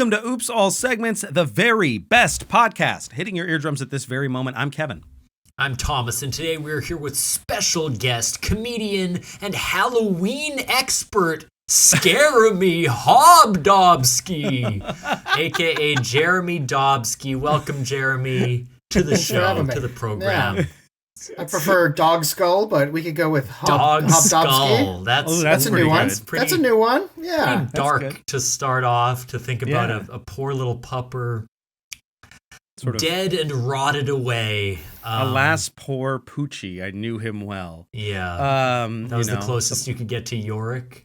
Welcome to Oops All Segments, the very best podcast hitting your eardrums at this very moment. I'm Kevin. I'm Thomas, and today we're here with special guest, comedian, and Halloween expert, Scaremy Hobgobski, a.k.a. Jeremy Dobski. Welcome, Jeremy, to the show, to the program. Yeah. I prefer Dog Skull, but we could go with Dog Skull. That's a new one. That's a new one. Yeah. Pretty dark to start off, to think about a poor little pupper. Sort of dead and rotted away. Alas, poor Poochie. I knew him well. Yeah. That was the closest you could get to Yorick.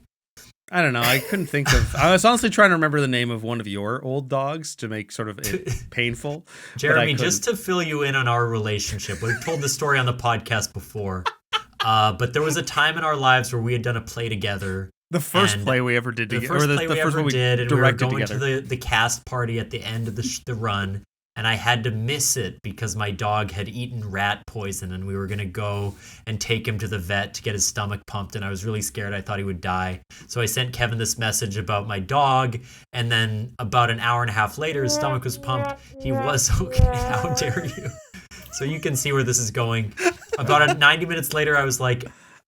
I don't know. I couldn't think of... I was honestly trying to remember the name of one of your old dogs to make sort of it painful. Jeremy, just to fill you in on our relationship, we've told this story on the podcast before, but there was a time in our lives where we had done a play together. The first play we ever did together. The first play we ever did, and we were going to the cast party at the end of the run. And I had to miss it because my dog had eaten rat poison, and we were going to go and take him to the vet to get his stomach pumped, and I was really scared. I thought he would die. So I sent Kevin this message about my dog, and then about an hour and a half later, his stomach was pumped. He was okay. How dare you? So you can see where this is going. About 90 minutes later, I was like,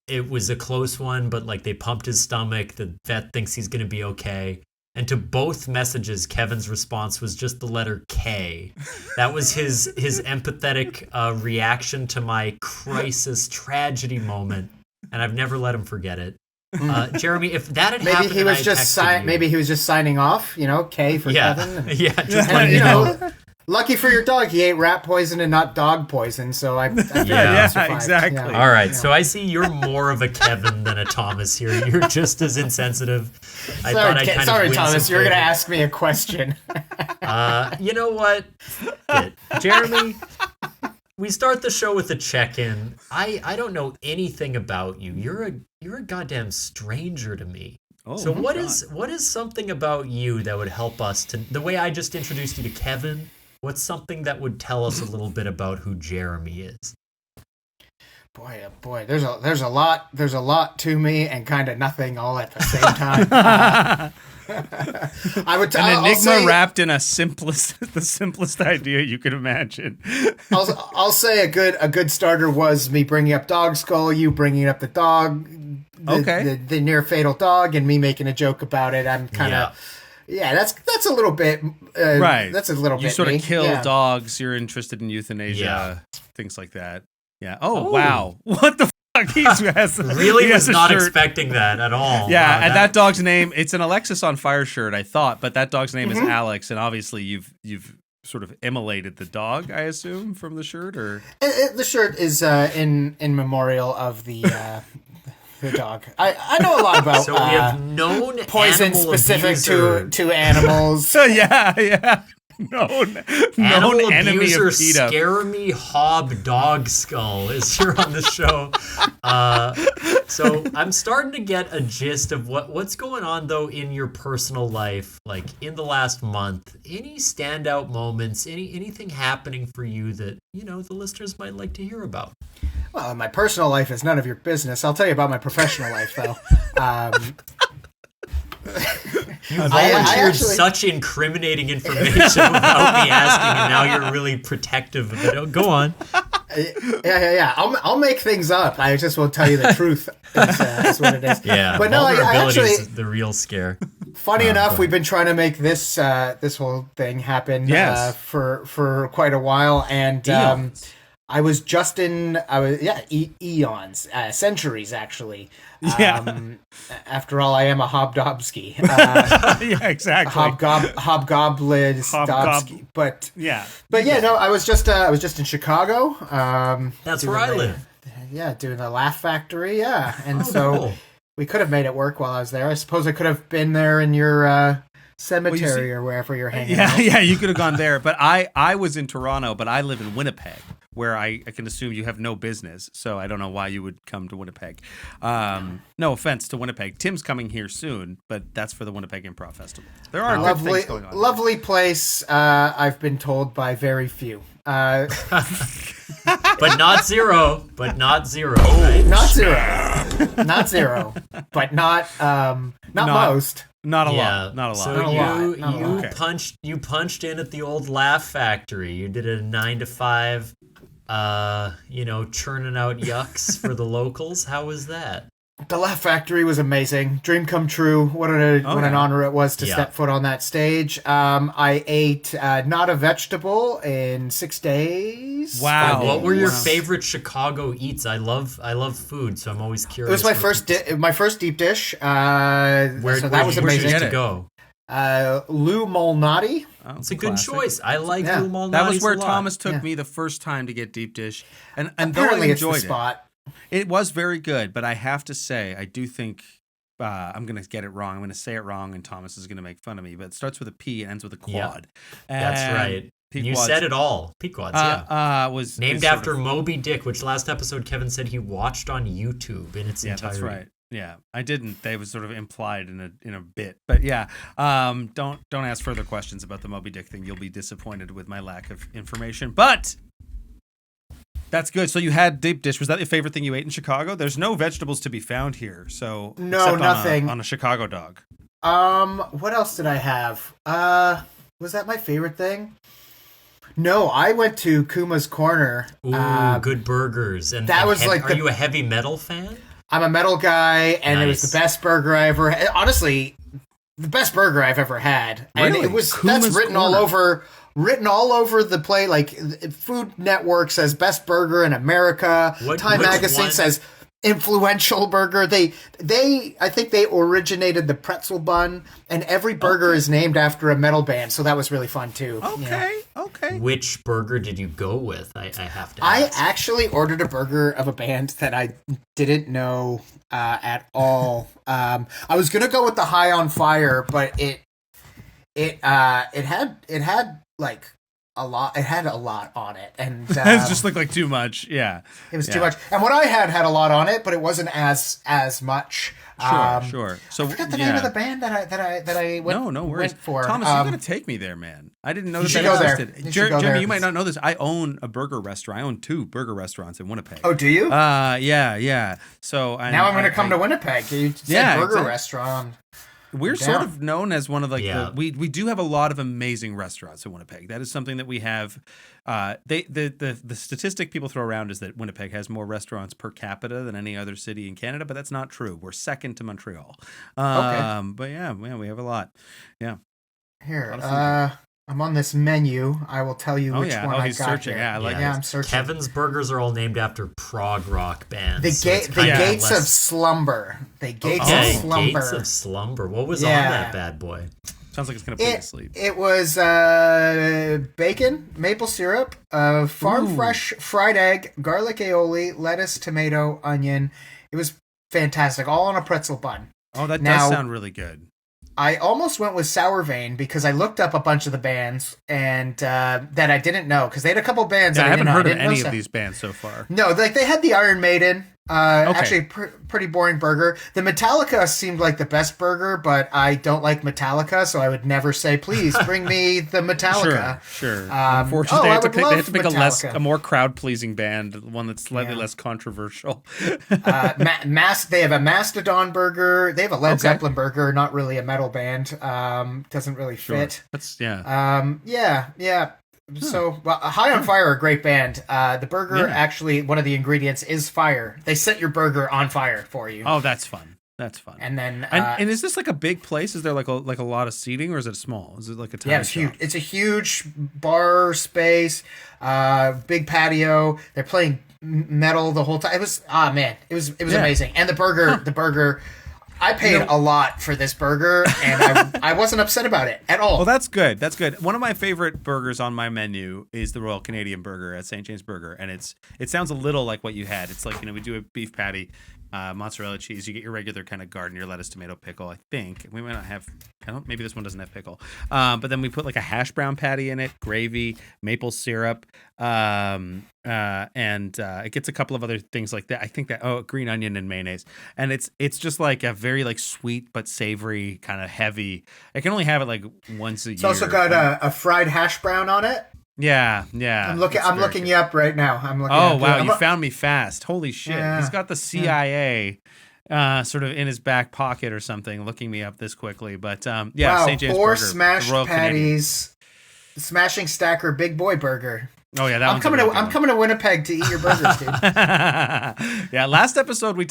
it was a close one, but like they pumped his stomach. The vet thinks he's going to be okay. And to both messages, Kevin's response was just the letter K. That was his empathetic reaction to my crisis tragedy moment, and I've never let him forget it. Jeremy, if that had happened, maybe he was just signing off. K for Kevin. Yeah, just letting you know. Lucky for your dog, he ate rat poison and not dog poison, so I exactly. Yeah. All right, so I see you're more of a Kevin than a Thomas here. You're just as insensitive. Sorry, Thomas, you're going to ask me a question. You know what? Jeremy, we start the show with a check-in. I don't know anything about you. You're a goddamn stranger to me. So what is something about you that would help us to, the way I just introduced you to Kevin, what's something that would tell us a little bit about who Jeremy is? Boy, oh boy, there's a lot to me and kind of nothing all at the same time. An enigma wrapped in the simplest idea you could imagine. I'll say a good starter was me bringing up Dog Skull, you bringing up the dog, the near fatal dog, and me making a joke about it. I'm kind of. Yeah, that's a little bit right. That's a little bit. You sort of kill dogs. You're interested in euthanasia, things like that. Yeah. Oh wow! What the fuck? He was not expecting that at all. Yeah, and that dog's name. It's an Alexis on Fire shirt, I thought, but that dog's name is Alex, and obviously you've sort of immolated the dog, I assume, from the shirt, or the shirt is in memorial of the dog. I know a lot about so we have known poison specific to animals. So yeah. Known enemy of PETA. Scaremy Hobgobski is here on the show. So I'm starting to get a gist of what's going on though in your personal life, like in the last month. Any standout moments? Anything happening for you that the listeners might like to hear about? Well, my personal life is none of your business. I'll tell you about my professional life though. You volunteered such incriminating information without me asking, and now you're really protective of it. Go on. Yeah. I'll make things up. I just won't tell you the truth. That's what it is. Yeah, but no, I actually is the real scare. Funny enough, we've been trying to make this whole thing happen for quite a while, and I was just in eons, centuries actually. After all, I am a Hobgobski. Yeah, exactly. Hobgoblin Dobski. But I was just in Chicago. That's where I live. Yeah, doing the Laugh Factory. Yeah, and cool. We could have made it work while I was there. I suppose I could have been there in your cemetery or wherever you're hanging out. Yeah, you could have gone there. But I was in Toronto, but I live in Winnipeg, where I can assume you have no business. So I don't know why you would come to Winnipeg. No offense to Winnipeg. Tim's coming here soon, but that's for the Winnipeg Improv Festival. There are good things going on. Lovely place, I've been told by very few. But not zero. Right? Not zero. But not most. Not a lot. So you punched in at the old Laugh Factory. You did a 9 to 5, churning out yucks for the locals. How was that? The Laugh Factory was amazing. Dream come true. What an honor it was to step foot on that stage. I ate not a vegetable in 6 days. Wow. What were your favorite Chicago eats? I love food, so I'm always curious. It was my first deep dish. That was amazing. Where did you go? Lou Malnati. It's a good choice. I like Lou Malnati. That was where Thomas took me the first time to get deep dish. And apparently though I enjoyed it's the spot. It was very good, but I have to say, I do think I'm going to get it wrong. I'm going to say it wrong, and Thomas is going to make fun of me. But it starts with a P and ends with a quad. Yeah, that's right. You said it all. Pequods, was named after Moby Dick, which last episode Kevin said he watched on YouTube in its entirety. That's right. Yeah, I didn't. They was sort of implied in a bit, but yeah. Don't ask further questions about the Moby Dick thing. You'll be disappointed with my lack of information. But that's good. So you had deep dish. Was that your favorite thing you ate in Chicago? There's no vegetables to be found here. So no, nothing on a Chicago dog. What else did I have? Was that my favorite thing? No, I went to Kuma's Corner. Ooh, good burgers. And that was are you a heavy metal fan? I'm a metal guy, and it was the best burger I ever had. Honestly, the best burger I've ever had. Really? And it was Kuma's written Corner. Written all over the place. Like Food Network says best burger in America. Time Magazine says influential burger. I think they originated the pretzel bun, and every burger is named after a metal band. So that was really fun too. Okay. Which burger did you go with? I have to ask. I actually ordered a burger of a band that I didn't know at all. I was gonna go with the High on Fire, but it had like a lot. It had a lot on it, and it just looked like too much. Yeah, it was too much. And what I had a lot on it, but it wasn't as much. Sure. So I forgot the name of the band that I went for. Thomas, you're gonna take me there, man. I didn't know that existed. Jeremy, you might not know this. I own a burger restaurant. I own 2 burger restaurants in Winnipeg. Oh, do you? Yeah. So now I'm gonna come to Winnipeg. You said burger restaurant. We're sort of known as one of we do have a lot of amazing restaurants in Winnipeg. That is something that we have. The statistic people throw around is that Winnipeg has more restaurants per capita than any other city in Canada, but that's not true. We're second to Montreal. But yeah, we have a lot. Yeah. Here, I'm on this menu. I will tell you which one I got searching. here. Yeah, I like I'm searching. Kevin's burgers are all named after prog rock bands. The Gates of Slumber. The Gates of Slumber. Gates of Slumber. What was on that bad boy? Sounds like it's going to put you to sleep. It was bacon, maple syrup, farm fresh fried egg, garlic aioli, lettuce, tomato, onion. It was fantastic. All on a pretzel bun. Oh, that does sound really good. I almost went with Sour Vein because I looked up a bunch of the bands and that I didn't know because they had a couple bands. I haven't heard of any of these bands so far. No, like they had the Iron Maiden. Actually, pretty boring burger. The Metallica seemed like the best burger, but I don't like Metallica, so I would never say, "Please bring me the Metallica." Sure. Unfortunately, they have to pick a more crowd-pleasing band, one that's slightly less controversial. They have a Mastodon burger. They have a Led Zeppelin burger. Not really a metal band. Doesn't really fit. That's So, High on Fire, a great band. The burger, actually, one of the ingredients is fire. They set your burger on fire for you. Oh, that's fun. And then, and is this like a big place? Is there like a lot of seating, or is it small? Is it like a tiny it's huge. It's a huge bar space, big patio. They're playing metal the whole time. It was it was amazing. And the burger. I paid a lot for this burger, and I wasn't upset about it at all. Well, that's good. One of my favorite burgers on my menu is the Royal Canadian Burger at St. James Burger, and it sounds a little like what you had. It's like, we do a beef patty, mozzarella cheese. You get your regular kind of garden, your lettuce, tomato, pickle. I think we might not have. Maybe this one doesn't have pickle. But then we put like a hash brown patty in it, gravy, maple syrup, and it gets a couple of other things like that. I think that green onion and mayonnaise, and it's just like a very like sweet but savory kind of heavy. I can only have it like once a year. It's also got a fried hash brown on it. Yeah. I'm looking you up right now. Wow, you found me fast. Holy shit! Yeah, he's got the CIA sort of in his back pocket or something, looking me up this quickly. But wow, St. James 4 Burger, smashed Royal patties, Smashing Stacker Big Boy Burger. Oh yeah, I'm coming to Winnipeg to eat your burgers, dude. Yeah, last episode we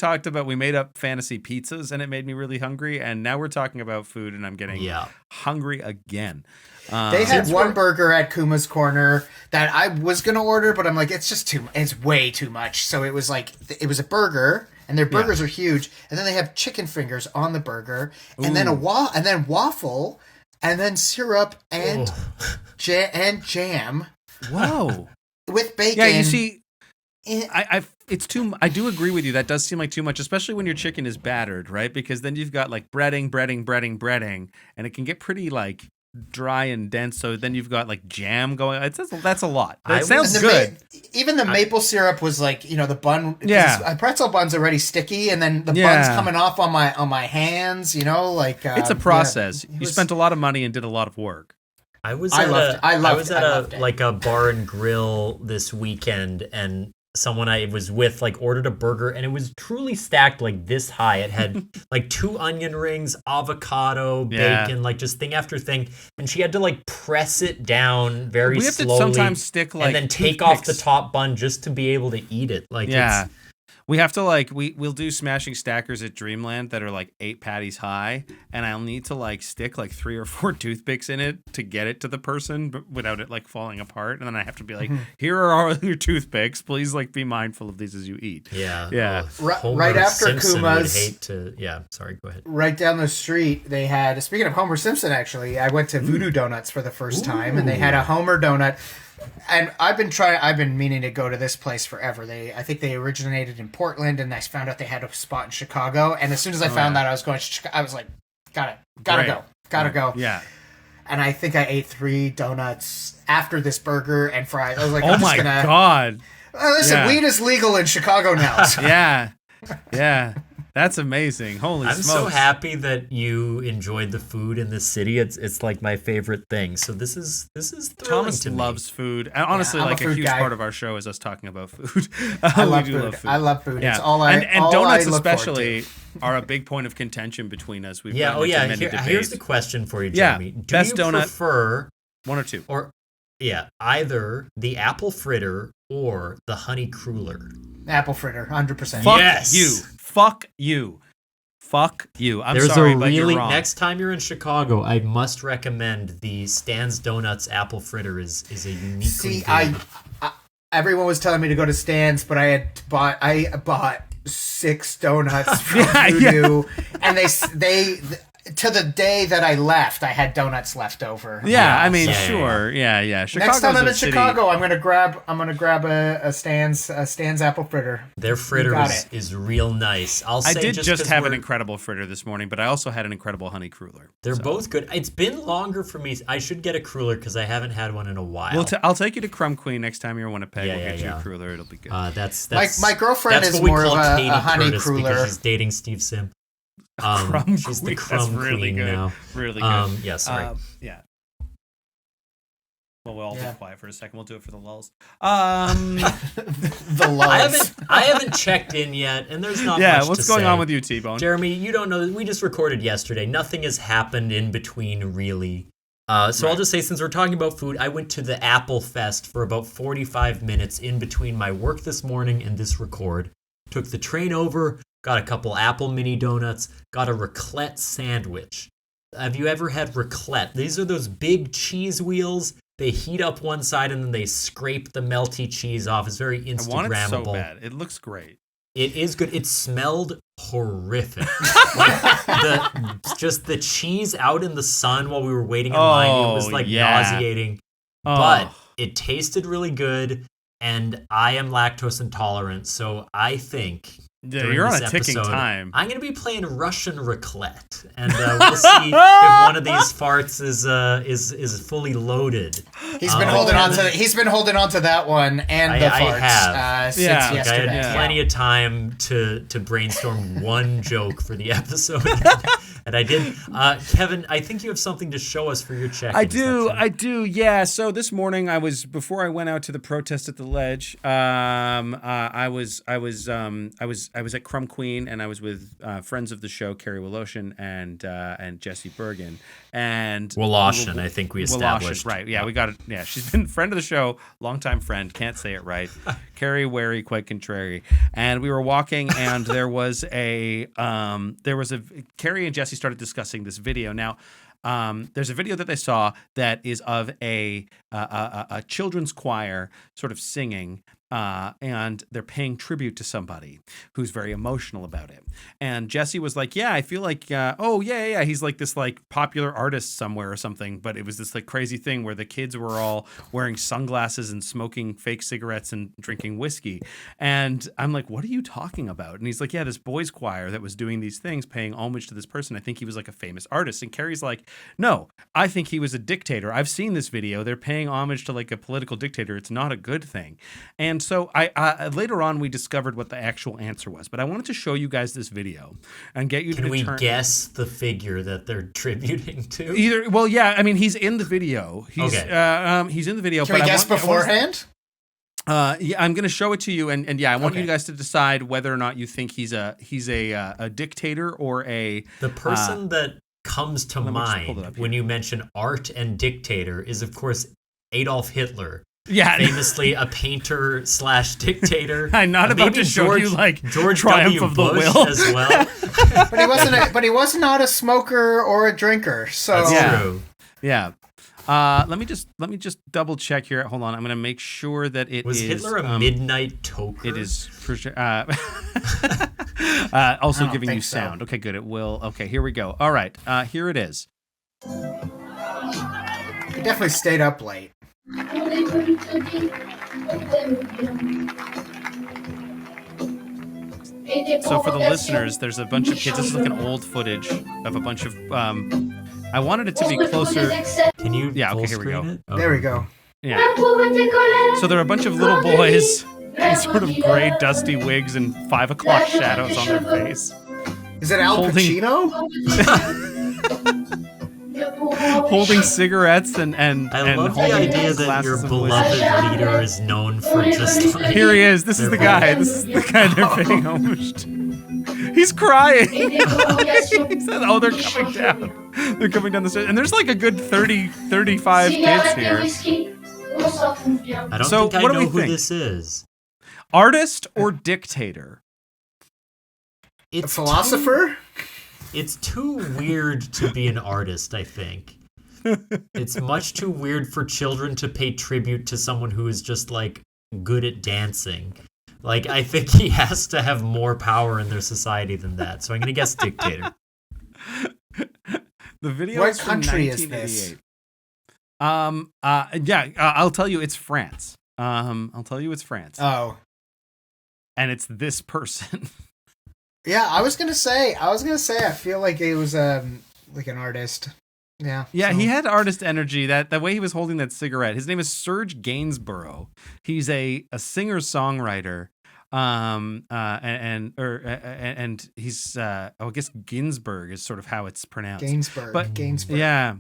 made up fantasy pizzas, and it made me really hungry. And now we're talking about food, and I'm getting hungry again. They had one burger at Kuma's Corner that I was gonna order, but I'm like, it's way too much. So it was like, it was a burger, and their burgers are huge, and then they have chicken fingers on the burger, and then and then waffle, and then syrup and jam. Whoa! With bacon. Yeah, you see, it's too. I do agree with you. That does seem like too much, especially when your chicken is battered, right? Because then you've got like breading, and it can get pretty like dry and dense. So then you've got like jam going. That's a lot. That sounds good. Even the maple syrup was like, the bun. Yeah, pretzel bun's already sticky, and then the bun's coming off on my hands. It's a process. You spent a lot of money and did a lot of work. I was at a bar and grill this weekend, and someone I was with like ordered a burger, and it was truly stacked like this high. It had like 2 onion rings, avocado, bacon, like just thing after thing, and she had to like press it down very slowly. To sometimes stick like and then take off the top bun just to be able to eat it. Like we have to we'll do smashing stackers at Dreamland that are like 8 patties high, and I'll need to like stick like 3 or 4 toothpicks in it to get it to the person, but without it like falling apart. And then I have to be like, here are all your toothpicks. Please like be mindful of these as you eat. Yeah. Right after Simpson Kuma's. Sorry, go ahead. Right down the street, they had. Speaking of Homer Simpson, actually, I went to WhoDunIt for the first time, and they had a Homer donut. And I've been meaning to go to this place forever. I think they originated in Portland, and I found out they had a spot in Chicago. And as soon as I found that I was going to Chicago, I was like, gotta go. Yeah. And I think I ate 3 donuts after this burger and fries. I was like, oh my God. Listen, weed is legal in Chicago now. So. Yeah. That's amazing. Holy smokes. I'm so happy that you enjoyed the food in this city. It's like my favorite thing. So this is thrilling Thomas to me. loves food. And honestly, like a huge part of our show is us talking about food. I love food. I love food. Yeah. It's all and donuts especially are a big point of contention between us. Here's the question for you, Jeremy. Yeah. Best donut, prefer 1 or 2? Or either the apple fritter or the honey cruller? Apple fritter, 100%. Fuck you. I'm sorry, but you're wrong. Next time you're in Chicago, I must recommend the Stan's Donuts apple fritter is a uniquely good. Everyone was telling me to go to Stan's, but I bought 6 donuts from Voodoo, and they to the day that I left, I had donuts left over. Yeah, I mean, sure. Yeah. Next time I'm in Chicago, I'm gonna grab a Stan's apple fritter. Their fritter is real nice. I did just have an incredible fritter this morning, but I also had an incredible honey cruller. They're both good. It's been longer for me. I should get a cruller because I haven't had one in a while. Well, I'll take you to Crumb Queen next time you're in Winnipeg. We'll get you a cruller. It'll be good. That's my girlfriend is more of a honey cruller because she's dating Steve Sim. She's the crumb queen now. Really good. Yeah, sorry. Yeah. Well, we'll all be quiet for a second. We'll do it for the lulls. The lulls. I haven't checked in yet, and there's not much to say. What's going on with you, T-Bone? Jeremy, you don't know. We just recorded yesterday. Nothing has happened in between, really. I'll just say, since we're talking about food, I went to the Apple Fest for about 45 minutes in between my work this morning and this record. Took the train over, got a couple Apple mini donuts, got a raclette sandwich. Have you ever had raclette? These are those big cheese wheels. They heat up one side and then they scrape the melty cheese off. It's very Instagrammable. I want it so bad. It looks great. It is good. It smelled horrific. Just the cheese out in the sun while we were waiting in line. It was nauseating. But it tasted really good. And I am lactose intolerant, so I think you're on a ticking time. I'm going to be playing Russian raclette, and we'll see if one of these farts is fully loaded. He's been holding on to that one and the farts. I have since yesterday. I had plenty of time to brainstorm one joke for the episode, And I did. Kevin, I think you have something to show us for your check. I do. Yeah. So this morning, before I went out to the protest at the Ledge. I was at Crumb Queen, and I was with friends of the show, Carrie Woloshin and Jesse Bergen, and Woloshin. I think we established. Woloshin, right? Yeah, we got it. Yeah, she's been friend of the show, longtime friend. Can't say it right. Carrie, wary, quite contrary. And we were walking, and there was a Carrie and Jesse started discussing this video. Now, there's a video that they saw that is of a children's choir sort of singing, and they're paying tribute to somebody who's very emotional about it. And Jesse was like, "Yeah, I feel like, he's like this like popular artist somewhere or something." But it was this like crazy thing where the kids were all wearing sunglasses and smoking fake cigarettes and drinking whiskey. And I'm like, "What are you talking about?" And he's like, "Yeah, this boys' choir that was doing these things, paying homage to this person. I think he was like a famous artist." And Carrie's like, "No, I think he was a dictator. I've seen this video. They're paying homage to like a political dictator. It's not a good thing." And so I later on we discovered what the actual answer was, but I wanted to show you guys this video and get you to determine. Can we guess the figure that they're tributing to? Well, yeah. I mean, he's in the video. He's in the video. Can we guess beforehand? Yeah, I'm going to show it to you, and I want you guys to decide whether or not you think he's a dictator or the person that comes to mind when you mention art and dictator is, of course, Adolf Hitler. Yeah, famously a painter / dictator. I'm not about to show you like George Triumph W. of the Bush Will as well. But he was not a smoker or a drinker. So that's true. Yeah. Let me just double check here. Hold on. I'm going to make sure that it was Hitler a midnight toker? It is for sure. Also giving you sound. Okay, good. It will. Okay, here we go. All right. Here it is. He definitely stayed up late. So for the listeners, there's a bunch of kids. This is like an old footage of a bunch of. I wanted it to be closer. Can you? Yeah. Okay. Here we go. Oh. There we go. Yeah. So there are a bunch of little boys in sort of gray, dusty wigs and 5 o'clock shadows on their face. Is it Al Pacino? Holding cigarettes and I love the idea that your beloved leader is known for just like... Here he is. This is the guy. This is the guy they're paying homage to. He's crying. He said, "Oh, they're coming down. They're coming down the stairs." And there's like a good 30, 35 kids here. I don't think I know who this is. Artist or dictator? It's a philosopher? It's too weird to be an artist, I think. It's much too weird for children to pay tribute to someone who is just, like, good at dancing. Like, I think he has to have more power in their society than that. So I'm going to guess dictator. The video what is from country 1988. is this? I'll tell you it's France. I'll tell you it's France. Oh. And it's this person. Yeah, I was gonna say. I feel like it was like an artist. Yeah. Yeah, so. He had artist energy. That way he was holding that cigarette. His name is Serge Gainsborough. He's a singer songwriter. And he's I guess Ginsberg is sort of how it's pronounced. Gainsberg. Yeah.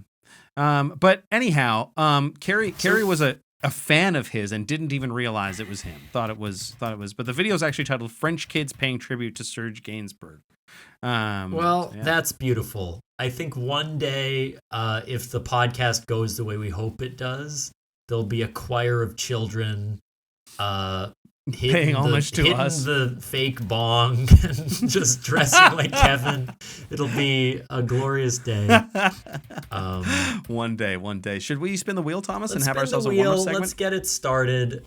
But anyhow, Carrie was a fan of his and didn't even realize it was him. Thought it was. But the video is actually titled "French Kids Paying Tribute to Serge Gainsbourg." That's beautiful. I think one day, if the podcast goes the way we hope it does, there'll be a choir of children paying homage to us. The fake bong and just dressing like Kevin. It'll be a glorious day. One day. Should we spin the wheel, Thomas, and have ourselves a warm-up segment? Let's get it started.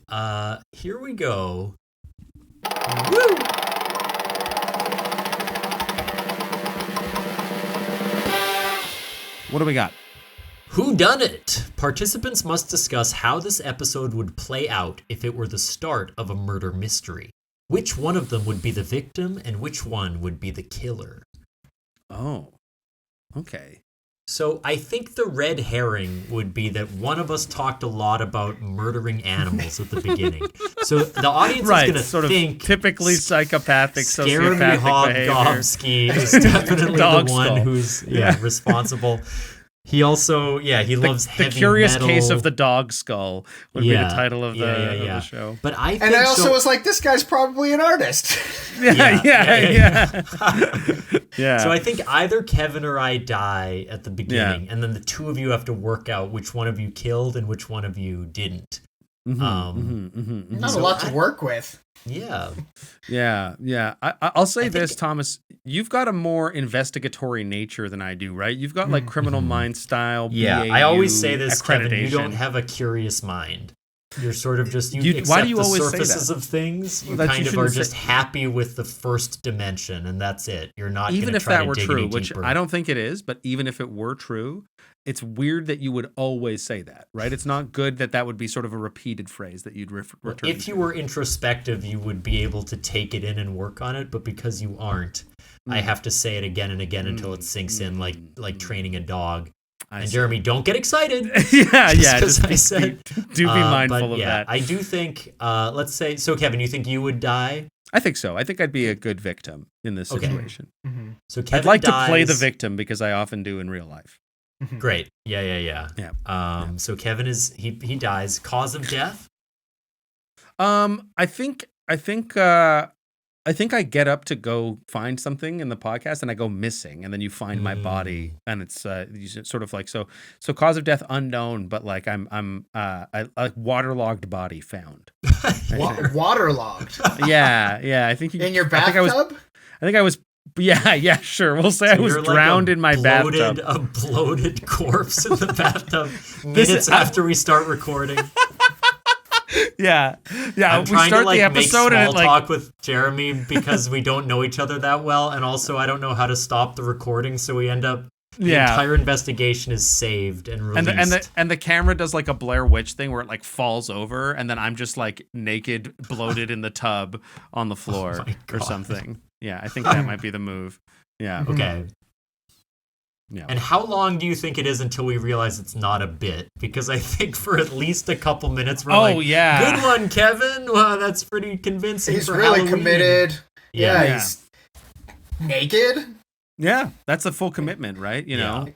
Here we go. Woo! What do we got? WhoDunIt? Participants must discuss how this episode would play out if it were the start of a murder mystery. Which one of them would be the victim and which one would be the killer? Oh, okay. So I think the red herring would be that one of us talked a lot about murdering animals at the beginning. So the audience is going to think typically psychopathic, Scaremy Hobgobski is definitely the one who's responsible. He also, he loves heavy metal. The Curious Case of the Dog Skull would be the title of the show. But I also was like, this guy's probably an artist. Yeah. So I think either Kevin or I die at the beginning, and then the two of you have to work out which one of you killed and which one of you didn't. Not a lot to work with. Yeah. I'll say this, Thomas. You've got a more investigatory nature than I do, right? You've got like Criminal Minds style. Yeah, BAU I always say this, accreditation. Kevin. You don't have a curious mind. You're sort of just accept why do you the always surfaces say that? of things. You Well, kind of are just happy with the first dimension, and that's it. You're not even if try that to were dig true, any which deeper. I don't think it is. But even if it were true, it's weird that you would always say that, right? It's not good that would be sort of a repeated phrase that you'd return. If you were introspective, you would be able to take it in and work on it. But because you aren't, I have to say it again and again until it sinks in, like training a dog. And Jeremy, don't get excited. Just I said. Do be mindful of that. I do think. Let's say. So, Kevin, you think you would die? I think so. I think I'd be a good victim in this situation. Mm-hmm. So Kevin I'd like dies. to play the victim because I often do in real life. Great. Yeah. So Kevin he dies. Cause of death? I think I get up to go find something in the podcast and I go missing, and then you find my body, and it's sort of like so cause of death unknown, but like I'm a waterlogged body found. Waterlogged. Yeah. I think in your bathtub. I think I was. Yeah, sure. We'll say I was drowned in my bathtub. A bloated corpse in the bathtub minutes after we start recording. Yeah. I'm we trying start to like the episode make and small talk with Jeremy because we don't know each other that well, and also I don't know how to stop the recording, so we end up. The entire investigation is saved and released. And the camera does like a Blair Witch thing where it like falls over, and then I'm just like naked, bloated in the tub on the floor or something. Yeah, I think that might be the move. Yeah. Okay. Yeah. And how long do you think it is until we realize it's not a bit? Because I think for at least a couple minutes we're good one, Kevin. Wow, that's pretty convincing. He's for really Halloween. Committed. Yeah, he's naked. Yeah, that's a full commitment, right? You know.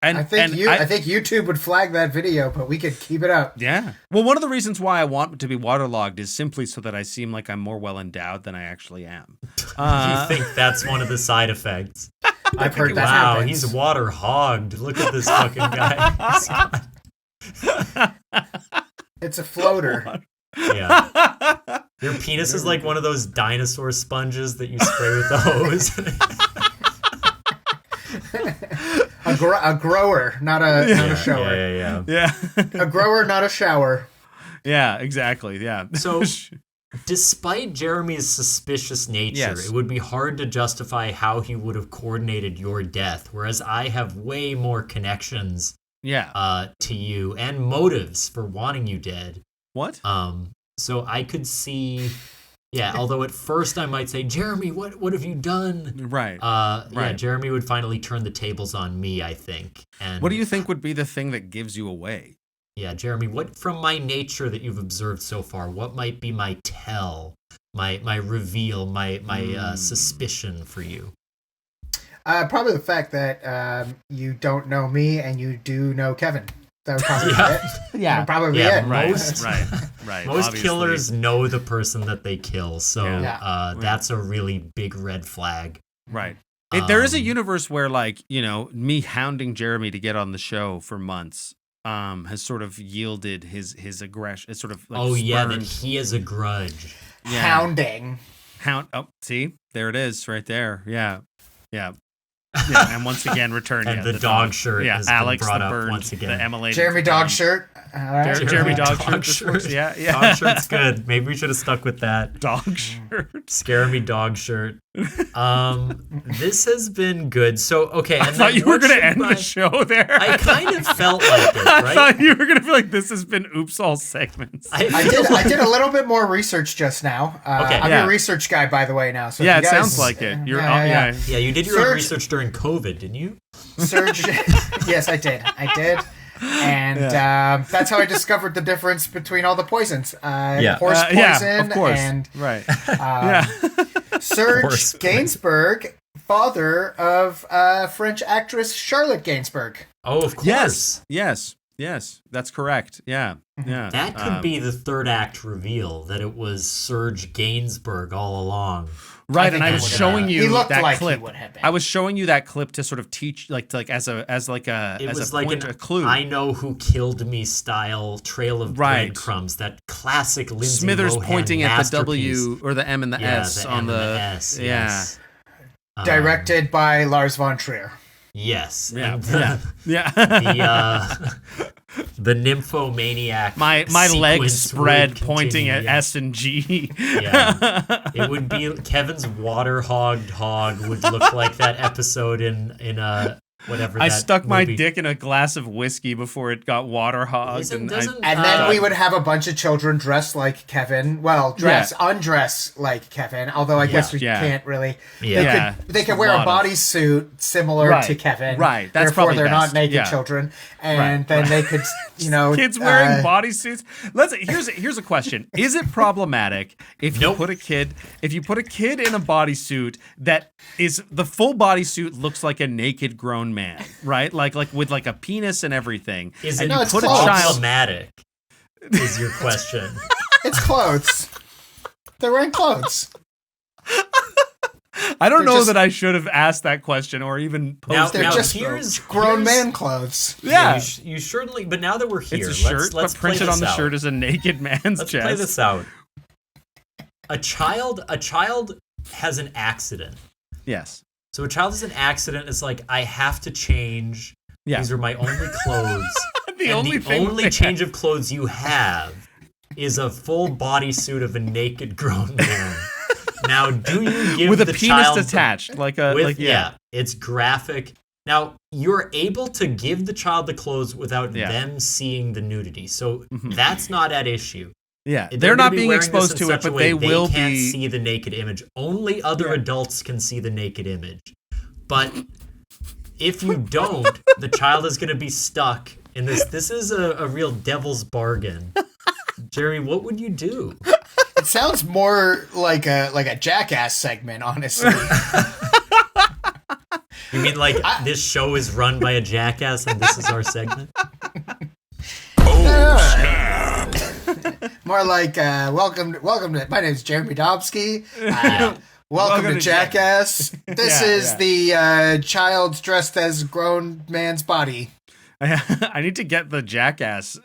And I think YouTube would flag that video, but we could keep it up. Yeah. Well, one of the reasons why I want to be waterlogged is simply so that I seem like I'm more well endowed than I actually am. You think that's one of the side effects? I've heard that. Wow, he's water hogged. Look at this fucking guy. It's a floater. Yeah. Your penis is like one of those dinosaur sponges that you spray with the hose. A grower, not a shower. Yeah. A grower, not a shower. Yeah, exactly. Yeah. So, despite Jeremy's suspicious nature, it would be hard to justify how he would have coordinated your death, whereas I have way more connections to you and motives for wanting you dead. What? So I could see... Yeah, although at first I might say, Jeremy, what have you done? Right. Yeah, Jeremy would finally turn the tables on me, I think. And what do you think would be the thing that gives you away? Yeah, Jeremy, what from my nature that you've observed so far, what might be my tell, my reveal, my suspicion for you? Probably the fact that you don't know me and you do know Kevin. That would probably be it. Yeah, probably it. Right. Most obviously. Killers know the person that they kill, so that's a really big red flag. Right. There is a universe where, like, you know, me hounding Jeremy to get on the show for months has sort of yielded his aggression. It's sort of like that he has a grudge. Yeah. Hound. Oh, see, there it is, right there. Yeah. And once again, return. And the dog shirt has Alex, been brought the up bird, once again. The Emily Jeremy dog shirt. Jeremy dog shirt. Yeah. Dog shirt's good. Maybe we should have stuck with that. Dog shirt. Scaremy dog shirt. This has been good. So, okay. I thought you were going to end the show there. I kind of felt like it, right? I thought you were going to feel like this has been Oops All segments. I did a little bit more research just now. I'm a research guy, by the way, now. So it sounds like it. Yeah, you did your own research during COVID, didn't you? Serge, yes, I did. And that's how I discovered the difference between all the poisons. Horse poison of course. And right. Serge Gainsbourg, father of French actress Charlotte Gainsbourg. Oh, of course. Yes, that's correct. Yeah. That could be the third act reveal, that it was Serge Gainsbourg all along. Right, and I was showing you that clip. He would have been. I was showing you that clip to sort of teach, as a clue. I Know Who Killed Me style trail of breadcrumbs. That classic Lindsay Smithers Lohan pointing at the masterpiece. W or the M and the S the on M and the S, yeah. Yes. Directed by Lars von Trier. Yes. Yeah. The nymphomaniac. My legs spread pointing at S and G. It would be Kevin's waterhogged hog would look like that episode in whatever. I stuck my dick in a glass of whiskey before it got waterhogged, and then we would have a bunch of children dressed like Kevin. Well, undress like Kevin. Although I guess we can't really. Yeah. They could wear a bodysuit similar to Kevin. Right. That's therefore, probably they're best. not naked children, and then they could, kids wearing bodysuits. Here's a question: is it problematic if you put a kid in a bodysuit that is the full bodysuit looks like a naked grown man, right? Like with like a penis and everything. Is it problematic? Is your question? It's clothes. They're wearing clothes. I don't know that I should have asked that question or even posted. They're just grown man clothes. Yeah, you certainly. But now that we're here, it's a shirt, let's but printed on the shirt is a naked man's chest. Let's play this out. A child has an accident. Yes. So a child has an accident. It's like, I have to change. Yeah. These are my only clothes. the only change of clothes you have is a full bodysuit of a naked grown man. Now, do you give with a the penis child attached, it's graphic. Now, you're able to give the child the clothes without them seeing the nudity, so that's not at issue. Yeah, they're not being exposed to it, but they will be. They can't see the naked image. Only other adults can see the naked image. But if you don't, the child is going to be stuck in this. This is a real devil's bargain. Jerry, what would you do? It sounds more like a Jackass segment, honestly. You mean this show is run by a jackass and this is our segment? Oh, snap. More like welcome to, my name's Scaremy Dobski. Welcome to Jackass. This is the child dressed as grown man's body. I need to get the Jackass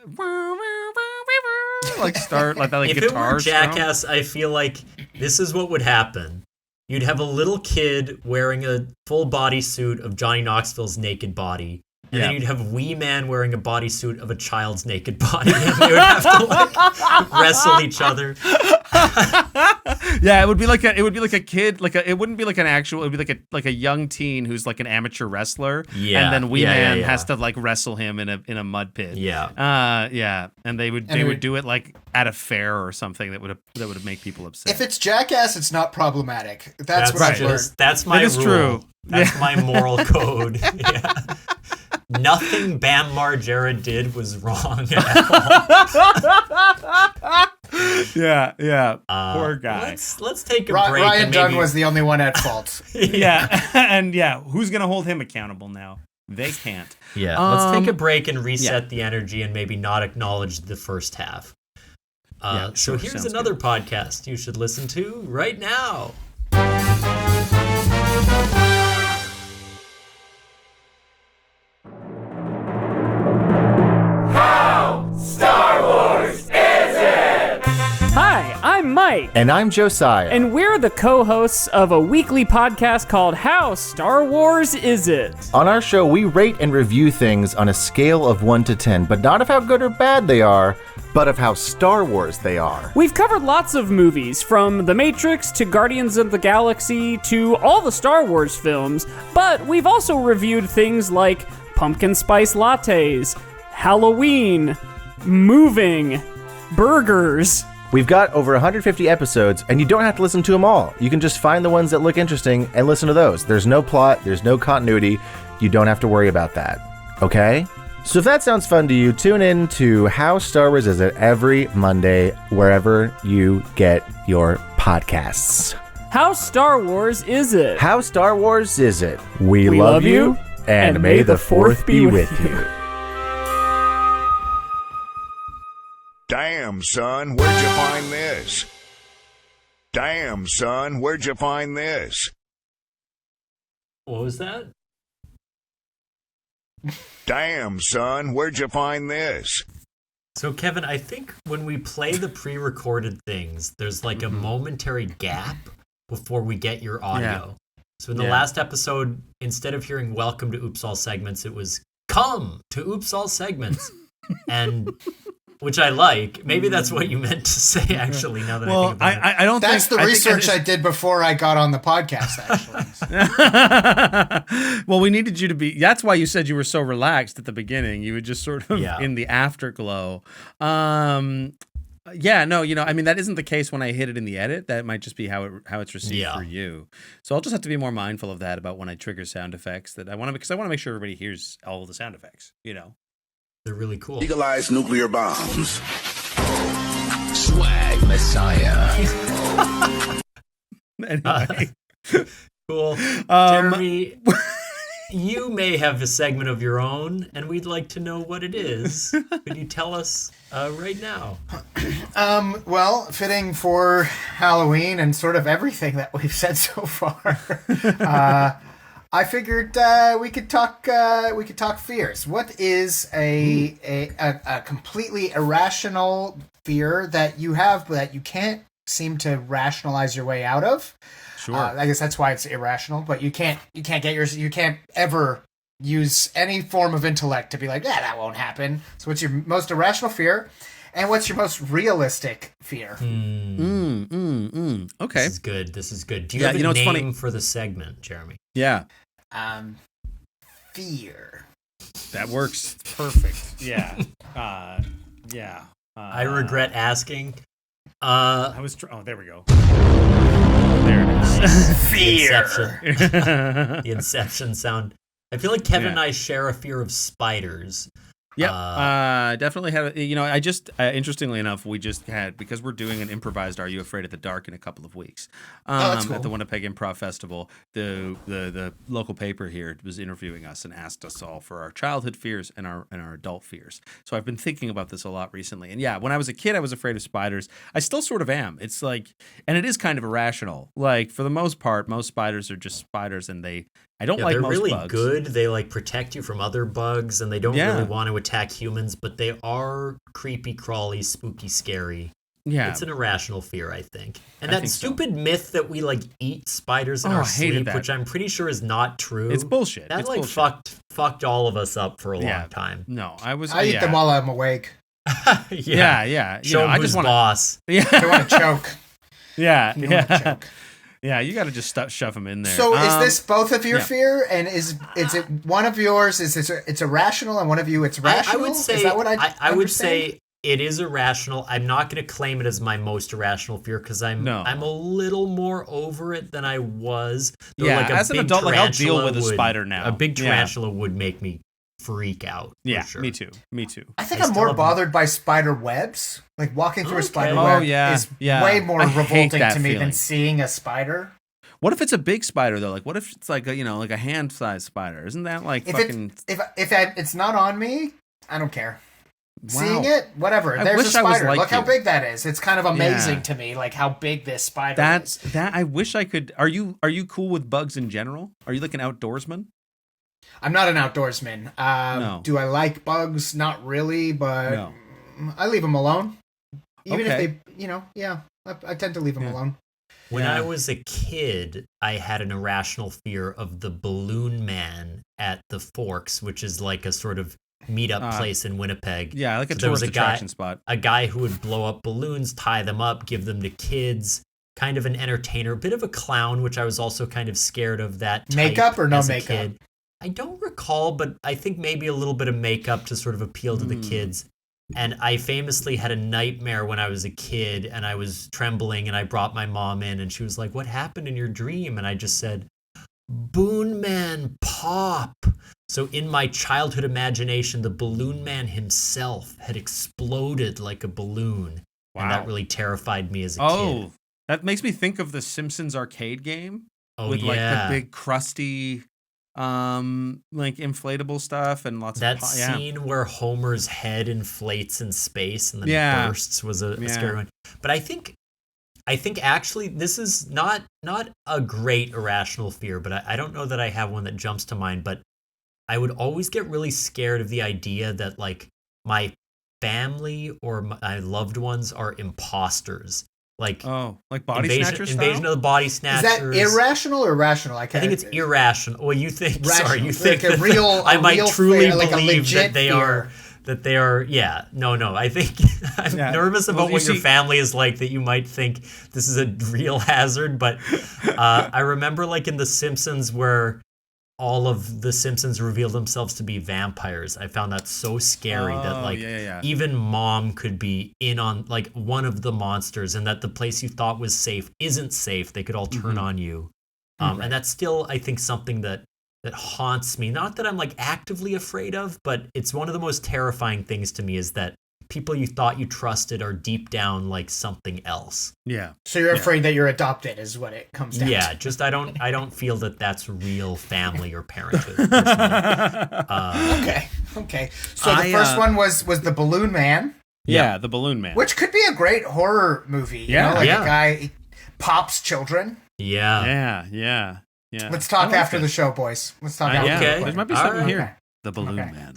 start like that if guitar. If it were Jackass, I feel like this is what would happen. You'd have a little kid wearing a full bodysuit of Johnny Knoxville's naked body. And then you'd have Wee Man wearing a bodysuit of a child's naked body, and they would have to wrestle each other. Yeah, it would be like a kid, it wouldn't be like an actual. It would be like a young teen who's like an amateur wrestler. Yeah, and then Wee Man has to wrestle him in a mud pit. Yeah, and they would do it at a fair or something that would make people upset. If it's Jackass, it's not problematic. That's what I've learned. That's my rule. That is true. That's my moral code. Yeah. Nothing Bam Margera did was wrong at all. Yeah. Poor guy. Let's take a break. Ryan Dunn was the only one at fault. And who's gonna hold him accountable now? They can't. Yeah. Let's take a break and reset the energy and maybe not acknowledge the first half. So here's another podcast you should listen to right now. Star Wars is it? Hi, I'm Mike. Mike. And I'm Josiah. And we're the co-hosts of a weekly podcast called How Star Wars Is It? On our show, we rate and review things on a scale of 1 to 10, but not of how good or bad they are, but of how Star Wars they are. We've covered lots of movies, from The Matrix to Guardians of the Galaxy to all the Star Wars films, but we've also reviewed things like pumpkin spice lattes, Halloween, moving, burgers. We've got over 150 episodes, and you don't have to listen to them all. You can just find the ones that look interesting and listen to those. There's no plot, there's no continuity. You don't have to worry about that. Okay? So if that sounds fun to you, tune in to How Star Wars Is It every Monday, wherever you get your podcasts. How Star Wars Is It? How Star Wars Is It? We love you, and may the Fourth be with you. Damn, son, where'd you find this? Damn, son, where'd you find this? What was that? Damn, son, where'd you find this? So, Kevin, I think when we play the pre-recorded things, there's like a momentary gap before we get your audio. Yeah. So in the last episode, instead of hearing welcome to Oops All Segments, it was come to Oops All Segments. And which I like. Maybe that's what you meant to say, actually, now that I think about it. I don't That's think... the research I did before I got on the podcast, actually. Well, we needed you to be... That's why you said you were so relaxed at the beginning. You were just sort of in the afterglow. Yeah, no, I mean, that isn't the case when I hit it in the edit. That might just be how it's received for you. So I'll just have to be more mindful of that about when I trigger sound effects because I want to make sure everybody hears all of the sound effects, They're really cool. Legalize nuclear bombs. Swag Messiah. Anyway. Cool. Jeremy, you may have a segment of your own, and we'd like to know what it is. Could you tell us right now? Well, fitting for Halloween and sort of everything that we've said so far. I figured we could talk fears. What is a completely irrational fear that you have but that you can't seem to rationalize your way out of? Sure. I guess that's why it's irrational. But you can't ever use any form of intellect to be like, that won't happen. So what's your most irrational fear? And what's your most realistic fear? Okay. This is good. Do you have a name for the segment, Jeremy? Yeah. Fear. That works perfect. Yeah. Yeah. I regret asking. I was. There we go. There it is. Fear. The Inception sound. I feel like Kevin and I share a fear of spiders. Yeah, definitely had. I just interestingly enough, we just had, because we're doing an improvised "Are You Afraid of the Dark" in a couple of weeks that's cool. at the Winnipeg Improv Festival. The local paper here was interviewing us and asked us all for our childhood fears and our adult fears. So I've been thinking about this a lot recently. And when I was a kid, I was afraid of spiders. I still sort of am. It's like, and it is kind of irrational. Like for the most part, most spiders are just spiders, and I don't like most bugs. They're really good. They protect you from other bugs, and they don't really want to attack humans, but they are creepy, crawly, spooky, scary. Yeah. It's an irrational fear, I think. And that stupid myth that we eat spiders in our sleep, which I'm pretty sure is not true. It's bullshit. That fucked all of us up for a long time. No, I eat them while I'm awake. Yeah. Show who's boss. Yeah. I want to choke. Yeah. Yeah, you got to just shove them in there. So is this both of your fear, and is it one of yours? It's irrational, and one of you it's rational? I would say. Is that what I would say it is irrational. I'm not going to claim it as my most irrational fear because I'm a little more over it than I was. Though, as an adult, I'll deal with a spider now. A big tarantula would make me freak out. Yeah, for sure. Me too. I think I'm more bothered by spider webs. Like walking through a spider web is way more revolting to me than seeing a spider. What if it's a big spider though? Like what if it's like a hand-sized spider? Isn't that like fucking? If it's not on me, I don't care. Wow. Seeing it, whatever. There's a spider. Look how big that is. It's kind of amazing to me, like how big this spider is. I wish I could. Are you cool with bugs in general? Are you like an outdoorsman? I'm not an outdoorsman. No. Do I like bugs? Not really, but I leave them alone. Even if they, I tend to leave them alone. When I was a kid, I had an irrational fear of the Balloon Man at the Forks, which is like a sort of meetup place in Winnipeg. Yeah, like a tourist attraction spot. A guy who would blow up balloons, tie them up, give them to kids. Kind of an entertainer, a bit of a clown, which I was also kind of scared of that. Makeup or no makeup? Kid. I don't recall, but I think maybe a little bit of makeup to sort of appeal to the kids. And I famously had a nightmare when I was a kid, and I was trembling, and I brought my mom in, and she was like, "What happened in your dream?" And I just said, "Balloon Man pop." So in my childhood imagination, the Balloon Man himself had exploded like a balloon. Wow. And that really terrified me as a kid. That makes me think of the Simpsons arcade game. With yeah. like the big crusty like inflatable stuff and lots that of that scene where Homer's head inflates in space and then bursts was a scary one. But I think actually this is not a great irrational fear, but I don't know that I have one that jumps to mind. But I would always get really scared of the idea that like my family or my loved ones are imposters. Like body snatchers. Invasion of the Body Snatchers. Is that irrational or rational? I think it's irrational. Well, you think? Rational. Sorry, you think like that I might truly believe that they fear. are. Yeah. No. I think I'm nervous about what your family is like. That you might think this is a real hazard. But I remember like in The Simpsons where all of the Simpsons reveal themselves to be vampires. I found that so scary that like even mom could be in on like one of the monsters, and that the place you thought was safe isn't safe. They could all turn on you. And that's still, I think, something that haunts me. Not that I'm like actively afraid of, but it's one of the most terrifying things to me is that people you thought you trusted are deep down like something else. Yeah. So you're afraid that you're adopted is what it comes down to. Yeah, just I don't feel that that's real family or parenthood. Okay. So the first one was the Balloon Man. Yeah, the Balloon Man. Which could be a great horror movie. You know, like a guy pops children. Yeah. Let's talk after the show, boys. Let's talk after the show. There might be something here. Okay. The Balloon Man.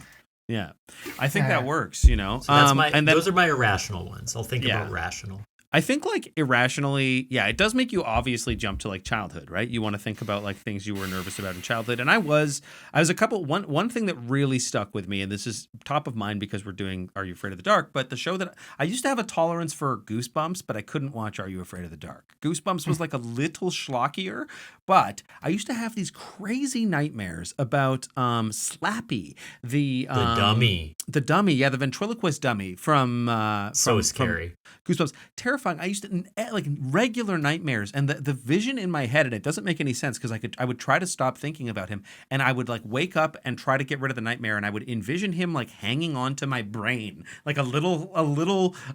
Yeah, I think that works, you know. So that's those are my irrational ones. I'll think about rational. I think like irrationally, it does make you obviously jump to like childhood, right? You want to think about like things you were nervous about in childhood. And I was one thing that really stuck with me, and this is top of mind because we're doing Are You Afraid of the Dark? But the show that I used to have a tolerance for Goosebumps, but I couldn't watch Are You Afraid of the Dark? Goosebumps was like a little schlockier, but I used to have these crazy nightmares about Slappy, the dummy. The dummy, the ventriloquist dummy from scary. Goosebumps. Terrifying. I used to like regular nightmares, and the vision in my head, and it doesn't make any sense because I would try to stop thinking about him, and I would like wake up and try to get rid of the nightmare, and I would envision him like hanging onto my brain, like a little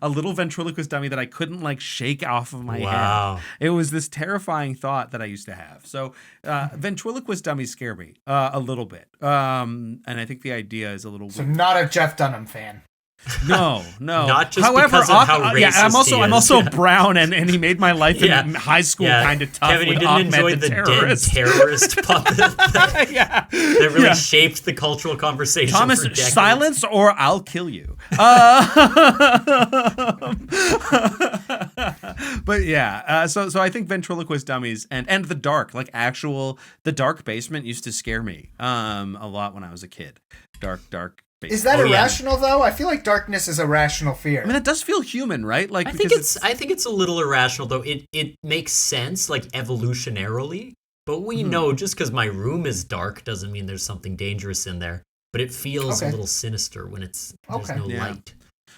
ventriloquist dummy that I couldn't like shake off of my head. It was this terrifying thought that I used to have. So ventriloquist dummies scare me a little bit, and I think the idea is a little. So not a Jeff Dunham fan. No. Not just because of how racist I'm also brown, and he made my life in high school kind of tough. Kevin, you didn't Ahmed enjoy the terrorist. dead terrorist puppet that really shaped the cultural conversation. Thomas, silence or I'll kill you. But so I think ventriloquist dummies and the dark, like the dark basement used to scare me a lot when I was a kid. Dark. Is that irrational though? I feel like darkness is a rational fear. I mean, it does feel human, right? Like I think it's a little irrational though. It makes sense like evolutionarily, but we know just because my room is dark doesn't mean there's something dangerous in there. But it feels a little sinister when there's no light.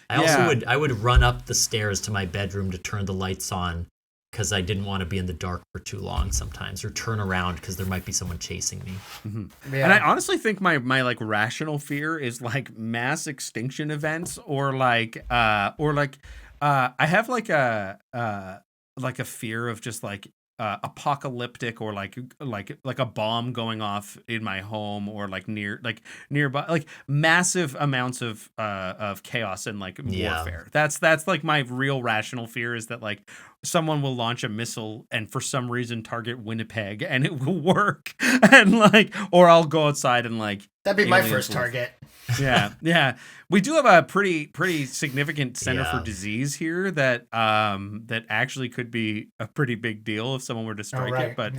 I would run up the stairs to my bedroom to turn the lights on because I didn't want to be in the dark for too long sometimes, or turn around because there might be someone chasing me. Mm-hmm. Yeah. And I honestly think my like rational fear is like mass extinction events, or I have like a fear of just like apocalyptic, or like a bomb going off in my home, or like nearby, like massive amounts of chaos and like warfare. That's like my real rational fear, is that like someone will launch a missile and for some reason target Winnipeg and it will work, and like, or I'll go outside and like that'd be my first target. Yeah. We do have a pretty significant center for Yeah. disease here that that actually could be a pretty big deal if someone were to strike it. But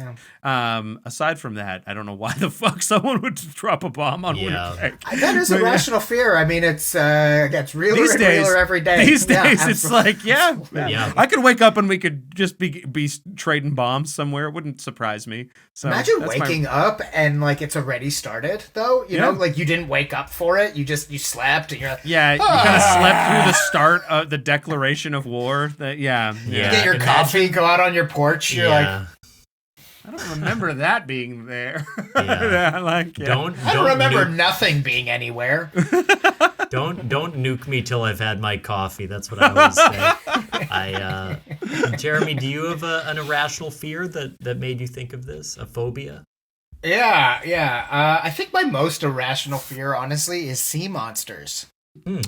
aside from that, I don't know why the fuck someone would drop a bomb on Winnipeg. That is a rational fear. I mean, it gets realer and realer every day. These days, it's like, Yeah. I could wake up and we could just be trading bombs somewhere. It wouldn't surprise me. So imagine waking up and like it's already started, though. You know, like you didn't wake up for it. You slept. And you're like, you kind of slept through the start of the declaration of war. You get your coffee, go out on your porch. You're like, I don't remember that being there. Don't I don't remember nothing being anywhere. Don't nuke me till I've had my coffee. That's what I always say. Jeremy, do you have an irrational fear that made you think of this? A phobia? Yeah. I think my most irrational fear, honestly, is sea monsters.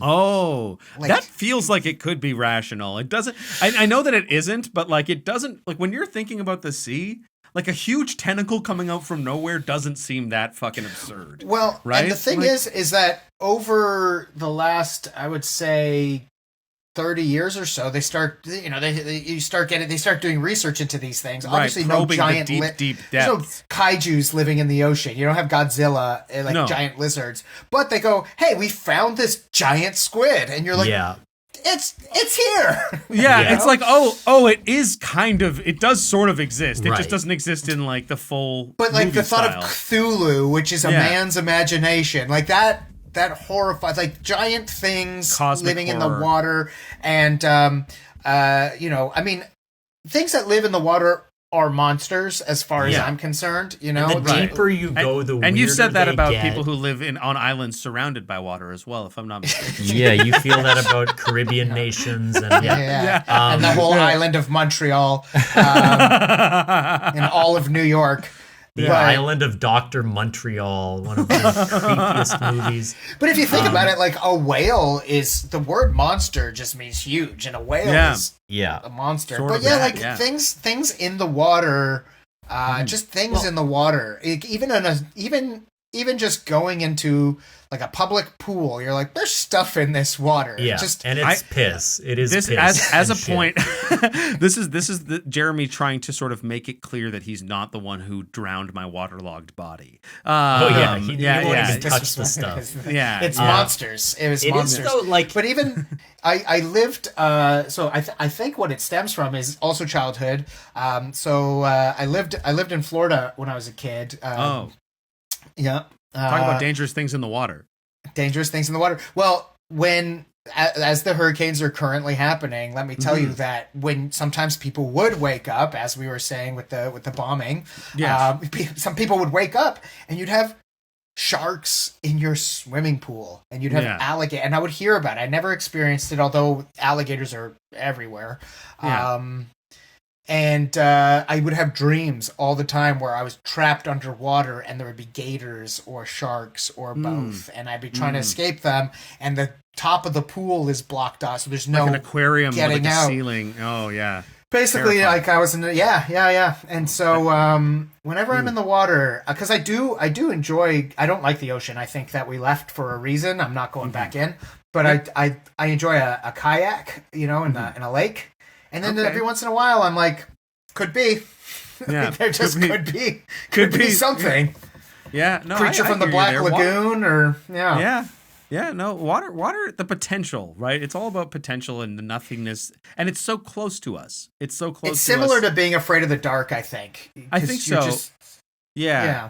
Oh, that feels like it could be rational. It doesn't. I know that it isn't, but like it doesn't. Like when you're thinking about the sea, like a huge tentacle coming out from nowhere doesn't seem that fucking absurd. Well, right? And the thing is that over the last, I would say, 30 years or so, they start doing research into these things. Obviously, no giant deep there's no kaijus living in the ocean. You don't have Godzilla giant lizards, but they go, "Hey, we found this giant squid," and you're like, It's here. Yeah, it's like, it is kind of, it does sort of exist. It just doesn't exist in like the full. But like the thought style of Cthulhu, which is a man's imagination, like that horrifies, like giant things Cosmic living horror. in the water, and I mean, things that live in the water are monsters as far as I'm concerned. You know, the deeper you go, the weirder and you've said that they about get. people who live on islands surrounded by water as well, if I'm not mistaken. Yeah, you feel that about Caribbean nations and and the whole island of Montreal, and all of New York. The Island of Dr. Montreal, one of the creepiest movies. But if you think about it, like a whale is, the word monster just means huge, and a whale is a monster. Sort but of that, things in the water, just things in the water. Even just going into like a public pool, you're like, there's stuff in this water. Yeah, and it's piss. It is piss. As a point, this is Jeremy trying to sort of make it clear that he's not the one who drowned my waterlogged body. He won't even touch the stuff. It's monsters. It was monsters. Is, though, like, but even I lived. So I think what it stems from is also childhood. I lived in Florida when I was a kid. Yeah. Talk about dangerous things in the water. Dangerous things in the water. Well, as the hurricanes are currently happening, let me tell you that when sometimes people would wake up, as we were saying with the bombing, some people would wake up and you'd have sharks in your swimming pool, and you'd have alligator, and I would hear about it. I never experienced it, although alligators are everywhere. And I would have dreams all the time where I was trapped underwater and there would be gators or sharks or both. And I'd be trying to escape them. And the top of the pool is blocked off. So there's no like an aquarium getting with like a out. ceiling. Oh, yeah. Basically, terrifying. Like I was in And so whenever I'm in the water, because I do enjoy, I don't like the ocean. I think that we left for a reason. I'm not going back in. But I enjoy a kayak, in a lake. And then every once in a while, I'm like, could be. Yeah, there just could be something. Yeah, no, creature from the Black Lagoon, No, water, the potential, right? It's all about potential and the nothingness, and it's so close to us. It's so close. It's similar to being afraid of the dark, I think. I think so. Yeah.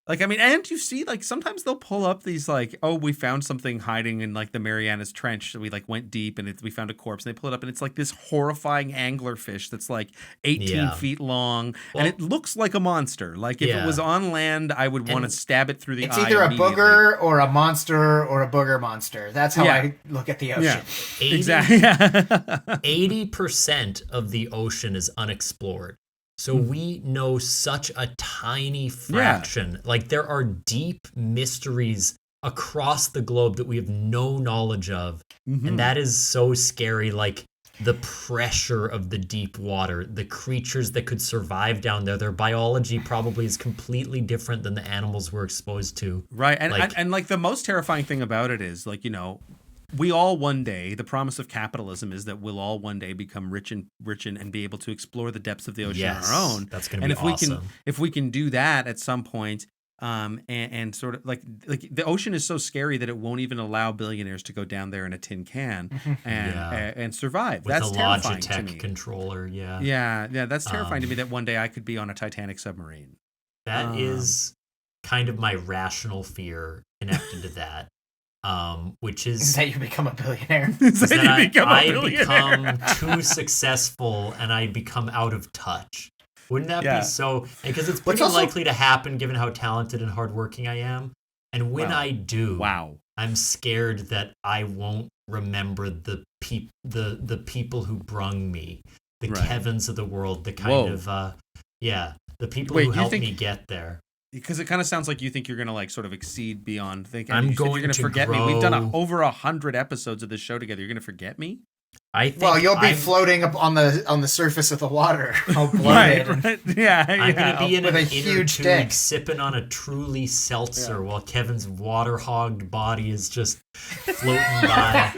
Like, I mean, and you see, like, sometimes they'll pull up these, like, we found something hiding in, like, the Marianas Trench. So we, like, went deep and we found a corpse. And they pull it up, and it's, like, this horrifying anglerfish that's, like, 18 feet long. Well, and it looks like a monster. Like, if it was on land, I would want to stab it through the eye. It's either a booger or a monster or a booger monster. That's how I look at the ocean. Yeah, exactly. 80% of the ocean is unexplored. So we know such a tiny fraction. Like, there are deep mysteries across the globe that we have no knowledge of. And that is so scary. Like, the pressure of the deep water, the creatures that could survive down there, their biology probably is completely different than the animals we're exposed to. Right. And like the most terrifying thing about it is, like, we all one day, the promise of capitalism is that we'll all one day become rich and be able to explore the depths of the ocean on our own. That's going to be awesome. If we can do that at some point, and sort of like the ocean is so scary that it won't even allow billionaires to go down there in a tin can and survive. With that's a terrifying Logitech to me. Controller, yeah. That's terrifying to me that one day I could be on a Titanic submarine. That is kind of my rational fear connected to that. Which is that you become a billionaire. I become too successful and I become out of touch. Wouldn't that be so? Because it's pretty likely to happen given how talented and hardworking I am. And when I do, I'm scared that I won't remember the people who brung me, the Kevins of the world, the kind of the people who helped me get there. Because it kind of sounds like you think you're going to like sort of exceed beyond thinking. You're going to forget me. We've done over 100 episodes of this show together. You're going to forget me? I think you'll be floating up on the surface of the water. Right. Yeah. I'm going to be in with a huge tube dick, sipping on a truly seltzer while Kevin's waterhogged body is just floating by.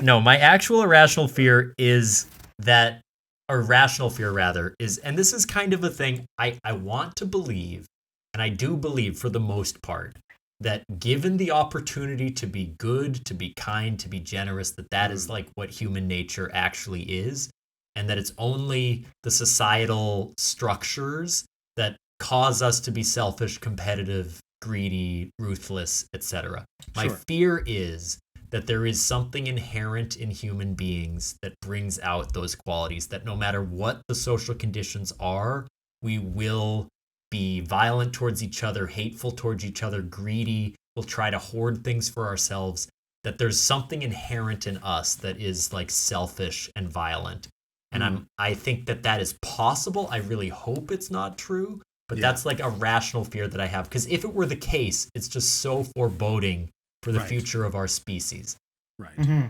My actual irrational fear is that. Or rational fear, rather, is, and this is kind of a thing I want to believe, and I do believe for the most part, that given the opportunity to be good, to be kind, to be generous, that is like what human nature actually is, and that it's only the societal structures that cause us to be selfish, competitive, greedy, ruthless, etc. My fear is that there is something inherent in human beings that brings out those qualities, that no matter what the social conditions are, we will be violent towards each other, hateful towards each other, greedy, we'll try to hoard things for ourselves, that there's something inherent in us that is like selfish and violent. And I think that is possible. I really hope it's not true, but that's like a rational fear that I have. Because if it were the case, it's just so foreboding for the future of our species. Right. Mm-hmm.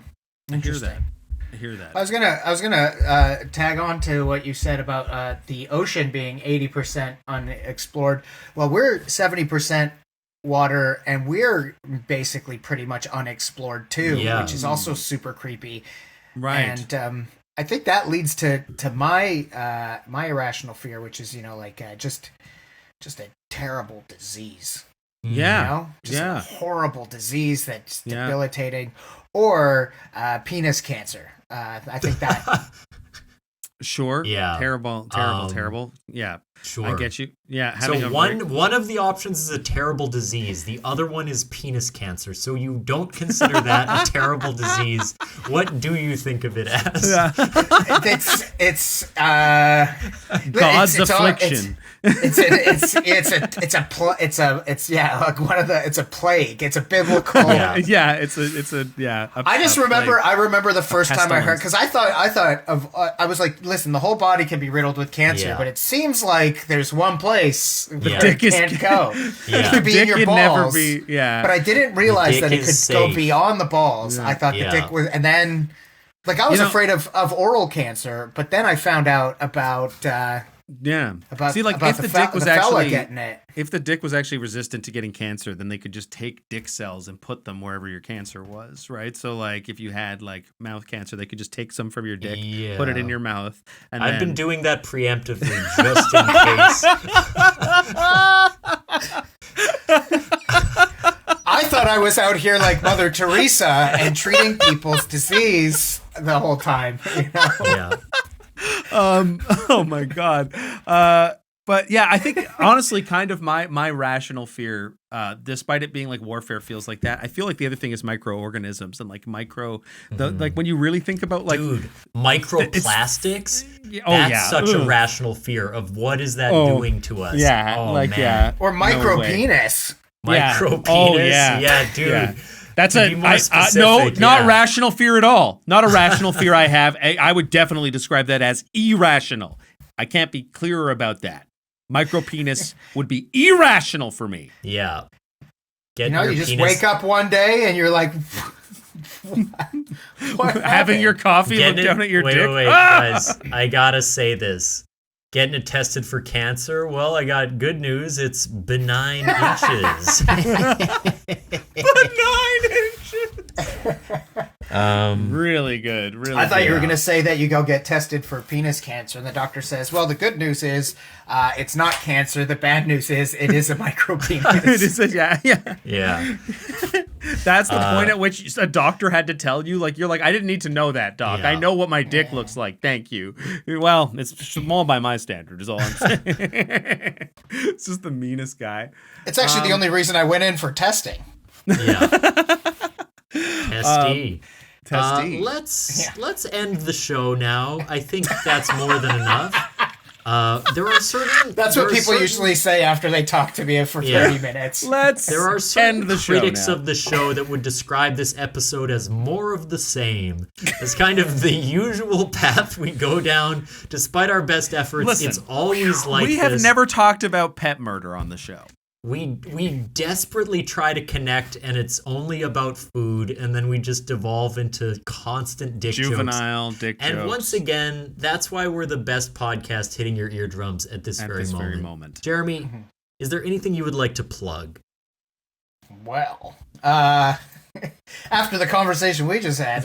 I hear that. I was gonna tag on to what you said about the ocean being 80% unexplored. Well, we're 70% water, and we're basically pretty much unexplored too, which is also super creepy. Right. And I think that leads to my my irrational fear, which is just a terrible disease. Just a horrible disease that's debilitating, or penis cancer. I think that. Sure. Yeah. Terrible. Yeah. Sure. I get you. Yeah. So one of the options is a terrible disease. The other one is penis cancer. So you don't consider that a terrible disease. What do you think of it as? It's God's affliction. It's a plague. It's a biblical. I remember the first time I heard, because I was like, listen, the whole body can be riddled with cancer, but it seems like there's one place the dick can't go. It could be in your balls. But I didn't realize that it could go beyond the balls. I thought the dick was, and then I was afraid of oral cancer, but then I found out about. If the dick was actually resistant to getting cancer, then they could just take dick cells and put them wherever your cancer was, right? So like if you had like mouth cancer, they could just take some from your dick, put it in your mouth. And I've been doing that preemptively just in case. I thought I was out here like Mother Teresa and treating people's disease the whole time. Yeah. Oh my God. But yeah, I think honestly, kind of my rational fear, despite it being like warfare feels like that. I feel like the other thing is microorganisms and like like when you really think about like microplastics. That's such a rational fear of what is that doing to us. Yeah. Or micropenis. Micropenis. Yeah, dude. Yeah. That's not rational fear at all. Not a rational fear I have. I would definitely describe that as irrational. I can't be clearer about that. Micropenis would be irrational for me. Yeah. You just wake up one day and you're like, having your coffee, look down at your dick. Wait, guys. I gotta say this. Getting it tested for cancer? Well, I got good news. It's benign inches. Benign inches. Really good. Really. I thought you were going to say that you go get tested for penis cancer, and the doctor says, "Well, the good news is it's not cancer. The bad news is it is a micro penis." Yeah. That's the point at which a doctor had to tell you. Like, you're like, I didn't need to know that, doc. I know what my dick looks like. Thank you. Well, it's small by my standard, is all I'm saying. It's just the meanest guy. It's actually the only reason I went in for testing. Yeah. Testy. Testy. Let's end the show now. I think that's more than enough. There are certain. That's what people usually say after they talk to me for 30 minutes. There are certain critics of the show that would describe this episode as more of the same. It's kind of the usual path we go down. Despite our best efforts, Listen, it's always like we have never talked about pet murder on the show. We desperately try to connect, and it's only about food, and then we just devolve into constant juvenile dick jokes. And once again, that's why we're the best podcast hitting your eardrums at this very moment. Jeremy, is there anything you would like to plug? Well, after the conversation we just had.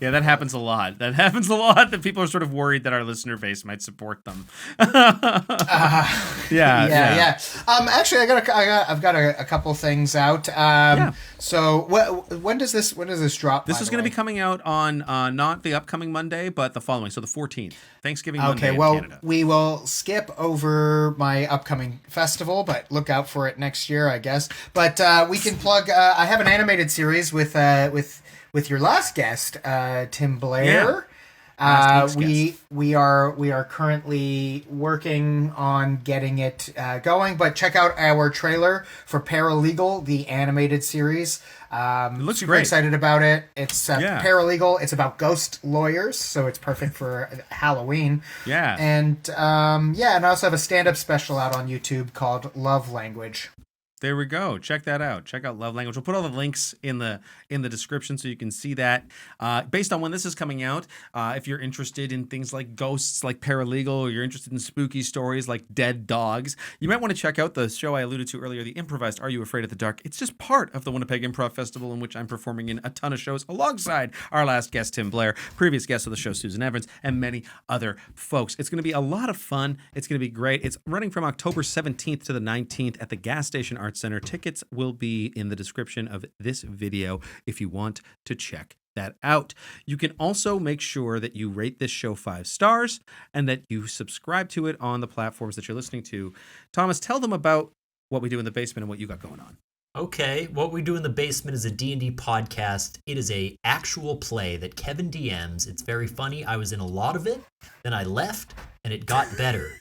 Yeah, that happens a lot. That people are sort of worried that our listener base might support them. Yeah. Actually, I've got a couple things out. So when does this drop? This is going to be coming out on not the upcoming Monday, but the following, so the 14th, Thanksgiving Monday. Okay, well, in Canada. we will skip over my upcoming festival, but look out for it next year, I guess. But we can plug. I have an animated series with your last guest, Tim Blair. We are currently working on getting it going, but check out our trailer for Paralegal, the animated series. It looks super great. Excited about it. It's Paralegal. It's about ghost lawyers, so it's perfect for Halloween. Yeah. And and I also have a stand-up special out on YouTube called Love Language. There we go. Check that out. Check out Love Language. We'll put all the links in the description so you can see that. Based on when this is coming out, if you're interested in things like ghosts, like Paralegal, or you're interested in spooky stories like dead dogs, you might want to check out the show I alluded to earlier, the improvised Are You Afraid of the Dark? It's just part of the Winnipeg Improv Festival, in which I'm performing in a ton of shows alongside our last guest, Tim Blair, previous guest of the show, Susan Evans, and many other folks. It's going to be a lot of fun. It's going to be great. It's running from October 17th to the 19th at the Gas Station Arts Center. Tickets will be in the description of this video if you want to check that out. You can also make sure that you rate this show 5 stars and that you subscribe to it on the platforms that you're listening to. Thomas, tell them about What We Do in the Basement and what you got going on. Okay, What We Do in the Basement is a D&D podcast. It is a actual play that Kevin DMs. It's very funny. I was in a lot of it, then I left, and it got better.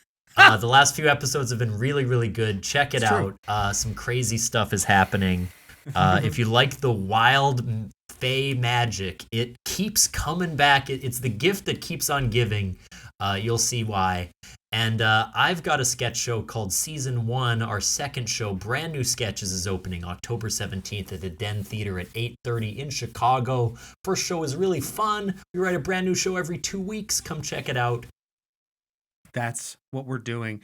The last few episodes have been really, really good. Check it out. Some crazy stuff is happening. If you like the wild fey magic, it keeps coming back. It's the gift that keeps on giving. You'll see why. And I've got a sketch show called Season 1. Our second show, Brand New Sketches, is opening October 17th at the Den Theater at 8:30 in Chicago. First show is really fun. We write a brand new show every 2 weeks. Come check it out. That's what we're doing.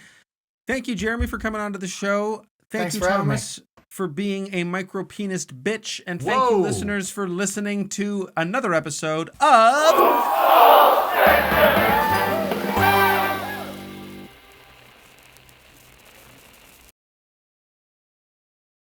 Thank you, Jeremy, for coming on to the show. Thanks you, for Thomas, for being a micro-penised bitch. And thank you, listeners, for listening to another episode of